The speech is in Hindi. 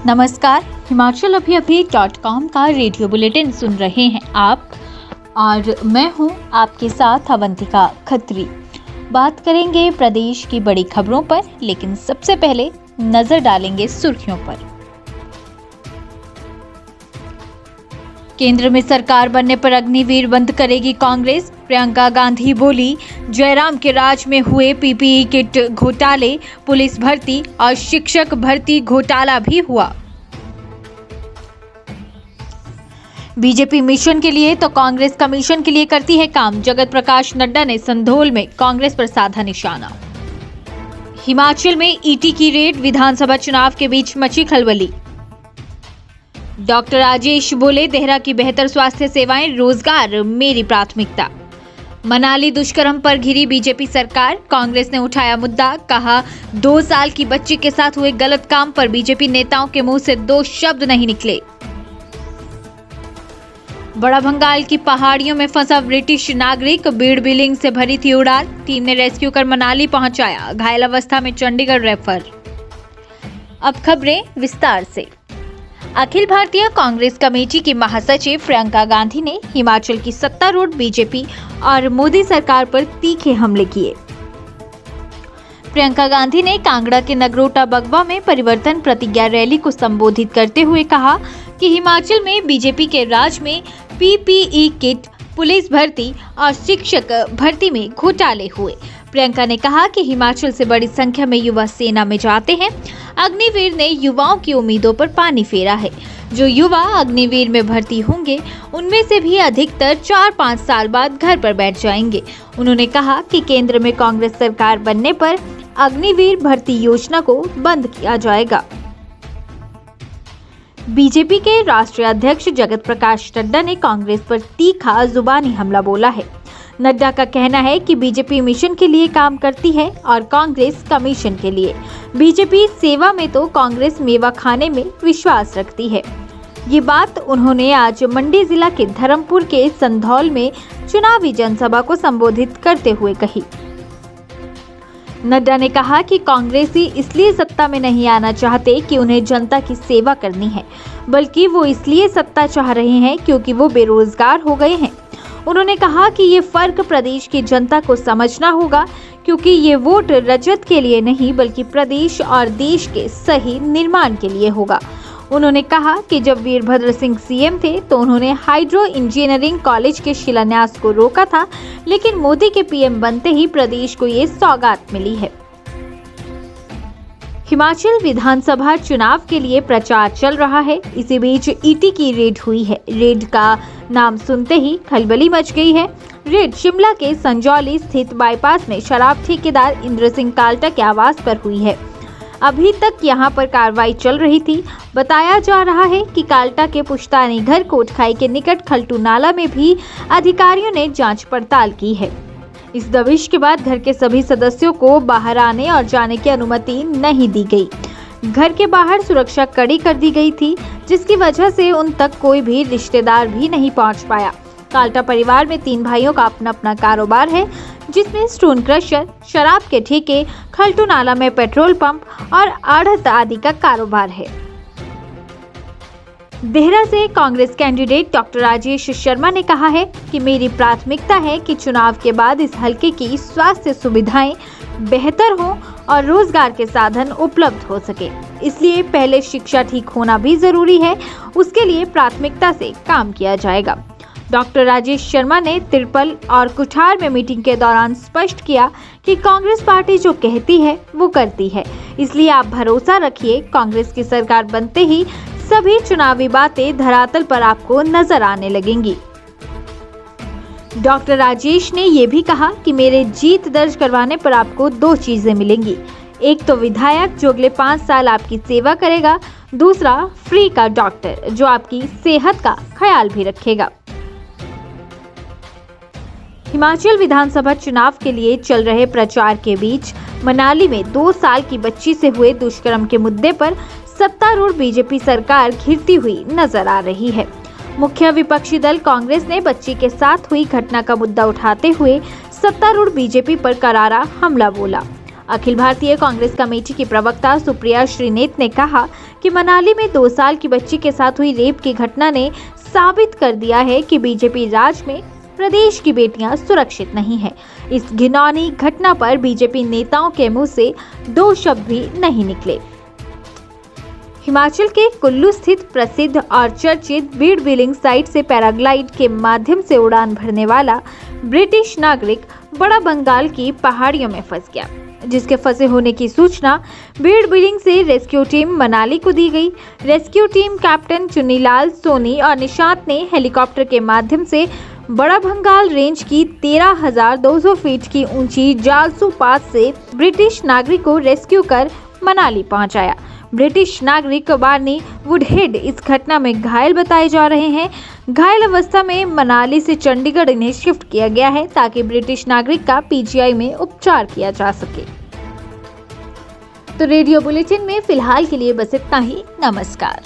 नमस्कार, himachalavyapi.com का रेडियो बुलेटिन सुन रहे हैं आप और मैं हूं आपके साथ अवंतिका खत्री। बात करेंगे प्रदेश की बड़ी खबरों पर, लेकिन सबसे पहले नजर डालेंगे सुर्खियों पर। केंद्र में सरकार बनने पर अग्निवीर बंद करेगी कांग्रेस। प्रियंका गांधी बोली, जयराम के राज में हुए पीपीई किट घोटाले, पुलिस भर्ती और शिक्षक भर्ती घोटाला भी हुआ। बीजेपी मिशन के लिए तो कांग्रेस कमीशन के लिए करती है काम। जगत प्रकाश नड्डा ने संधोल में कांग्रेस पर साधा निशाना। हिमाचल में ईटी की रेड, विधानसभा चुनाव के बीच मची खलबली। डॉक्टर राजेश बोले, देहरा की बेहतर स्वास्थ्य सेवाएं, रोजगार मेरी प्राथमिकता। मनाली दुष्कर्म पर घिरी बीजेपी सरकार, कांग्रेस ने उठाया मुद्दा, कहा 2 साल की बच्ची के साथ हुए गलत काम पर बीजेपी नेताओं के मुंह से 2 शब्द नहीं निकले। बड़ा भंगाल की पहाड़ियों में फंसा ब्रिटिश नागरिक, बीड़ बिलिंग से भरी थी उड़ान, टीम ने रेस्क्यू कर मनाली पहुंचाया, घायल अवस्था में चंडीगढ़ रेफर। अब खबरें विस्तार से। अखिल भारतीय कांग्रेस कमेटी की महासचिव प्रियंका गांधी ने हिमाचल की सत्तारूढ़ बीजेपी और मोदी सरकार पर तीखे हमले किए। प्रियंका गांधी ने कांगड़ा के नगरोटा बगवा में परिवर्तन प्रतिज्ञा रैली को संबोधित करते हुए कहा कि हिमाचल में बीजेपी के राज में पीपीई किट, पुलिस भर्ती और शिक्षक भर्ती में घोटाले हुए। प्रियंका ने कहा कि हिमाचल से बड़ी संख्या में युवा सेना में जाते हैं। अग्निवीर ने युवाओं की उम्मीदों पर पानी फेरा है। जो युवा अग्निवीर में भर्ती होंगे उनमें से भी अधिकतर 4-5 साल बाद घर पर बैठ जाएंगे। उन्होंने कहा कि केंद्र में कांग्रेस सरकार बनने पर अग्निवीर भर्ती योजना को बंद किया जाएगा। बीजेपी के राष्ट्रीय अध्यक्ष जगत प्रकाश नड्डा ने कांग्रेस पर तीखा जुबानी हमला बोला है। नड्डा का कहना है कि बीजेपी मिशन के लिए काम करती है और कांग्रेस कमीशन के लिए। बीजेपी सेवा में तो कांग्रेस मेवा खाने में विश्वास रखती है। ये बात उन्होंने आज मंडी जिला के धर्मपुर के संधौल में चुनावी जनसभा को संबोधित करते हुए कही। नड्डा ने कहा कि कांग्रेसी इसलिए सत्ता में नहीं आना चाहते कि उन्हें जनता की सेवा करनी है, बल्कि वो इसलिए सत्ता चाह रहे हैं क्योंकि वो बेरोजगार हो गए हैं। उन्होंने कहा कि ये फर्क प्रदेश की जनता को समझना होगा, क्योंकि ये वोट रजत के लिए नहीं बल्कि प्रदेश और देश के सही निर्माण के लिए होगा। उन्होंने कहा कि जब वीरभद्र सिंह सीएम थे तो उन्होंने हाइड्रो इंजीनियरिंग कॉलेज के शिलान्यास को रोका था, लेकिन मोदी के पीएम बनते ही प्रदेश को ये सौगात मिली है। हिमाचल विधानसभा चुनाव के लिए प्रचार चल रहा है। इसी बीच ईटी की रेड हुई है। रेड का नाम सुनते ही खलबली मच गई है। रेड शिमला के संजौली स्थित बाईपास में शराब ठेकेदार इंद्र सिंह काल्टा के आवास पर हुई है। अभी तक यहां पर कार्रवाई चल रही थी। बताया जा रहा है कि काल्टा के पुश्तानी घर कोटखाई के निकट खलटू नाला में भी अधिकारियों ने जांच पड़ताल की है। इस दबिश के बाद घर के सभी सदस्यों को बाहर आने और जाने की अनुमति नहीं दी गई। घर के बाहर सुरक्षा कड़ी कर दी गई थी, जिसकी वजह से उन तक कोई भी रिश्तेदार भी नहीं पहुंच पाया। काल्टा परिवार में 3 भाइयों का अपना अपना कारोबार है, जिसमें स्टोन क्रशर, शराब के ठेके, खलटू नाला में पेट्रोल पंप और आढ़त आदि का कारोबार है। देहरा से कांग्रेस कैंडिडेट डॉक्टर राजेश शर्मा ने कहा है कि मेरी प्राथमिकता है कि चुनाव के बाद इस हलके की स्वास्थ्य सुविधाएं बेहतर हों और रोजगार के साधन उपलब्ध हो सके। इसलिए पहले शिक्षा ठीक होना भी जरूरी है। उसके लिए प्राथमिकता से काम किया जाएगा। डॉक्टर राजेश शर्मा ने तिरपल और कुठार में मीटिंग के दौरान स्पष्ट किया कि कांग्रेस पार्टी जो कहती है वो करती है, इसलिए आप भरोसा रखिए, कांग्रेस की सरकार बनते ही सभी चुनावी बातें धरातल पर आपको नजर आने लगेंगी। डॉक्टर राजेश ने ये भी कहा कि मेरे जीत दर्ज करवाने पर आपको 2 चीजें मिलेंगी। एक तो विधायक जो अगले 5 साल आपकी सेवा करेगा, दूसरा फ्री का डॉक्टर जो आपकी सेहत का ख्याल भी रखेगा। हिमाचल विधानसभा चुनाव के लिए चल रहे प्रचार के बीच मनाली में 2 साल की बच्ची से हुए दुष्कर्म के मुद्दे पर सत्तारूढ़ बीजेपी सरकार घिरती हुई नजर आ रही है। मुख्य विपक्षी दल कांग्रेस ने बच्ची के साथ हुई घटना का मुद्दा उठाते हुए सत्तारूढ़ बीजेपी पर करारा हमला बोला। अखिल भारतीय कांग्रेस कमेटी की प्रवक्ता सुप्रिया श्रीनेत ने कहा कि मनाली में 2 साल की बच्ची के साथ हुई रेप की घटना ने साबित कर दिया है कि बीजेपी राज में प्रदेश की बेटियां सुरक्षित नहीं है। इस घिनौनी घटना पर बीजेपी नेताओं के मुंह से 2 शब्द भी नहीं निकले। हिमाचल के कुल्लू स्थित प्रसिद्ध और चर्चित बीड़ बिलिंग साइट से पैराग्लाइड के माध्यम से उड़ान भरने वाला ब्रिटिश नागरिक बड़ा बंगाल की पहाड़ियों में फंस गया, जिसके फंसे होने की सूचना बीड़ बिलिंग से रेस्क्यू टीम मनाली को दी गई। Rescue team captain Chunnilal Soni और निशांत ने हेलीकॉप्टर के माध्यम से बड़ा बंगाल रेंज की 13,200 फीट की ऊंची जालसू पास से ब्रिटिश नागरिक को रेस्क्यू कर मनाली पहुंचाया। ब्रिटिश नागरिक बार्नी वुडहेड इस घटना में घायल बताए जा रहे हैं। घायल अवस्था में मनाली से चंडीगढ़ इन्हें शिफ्ट किया गया है ताकि ब्रिटिश नागरिक का पीजीआई में उपचार किया जा सके। तो रेडियो बुलेटिन में फिलहाल के लिए बस इतना ही। नमस्कार।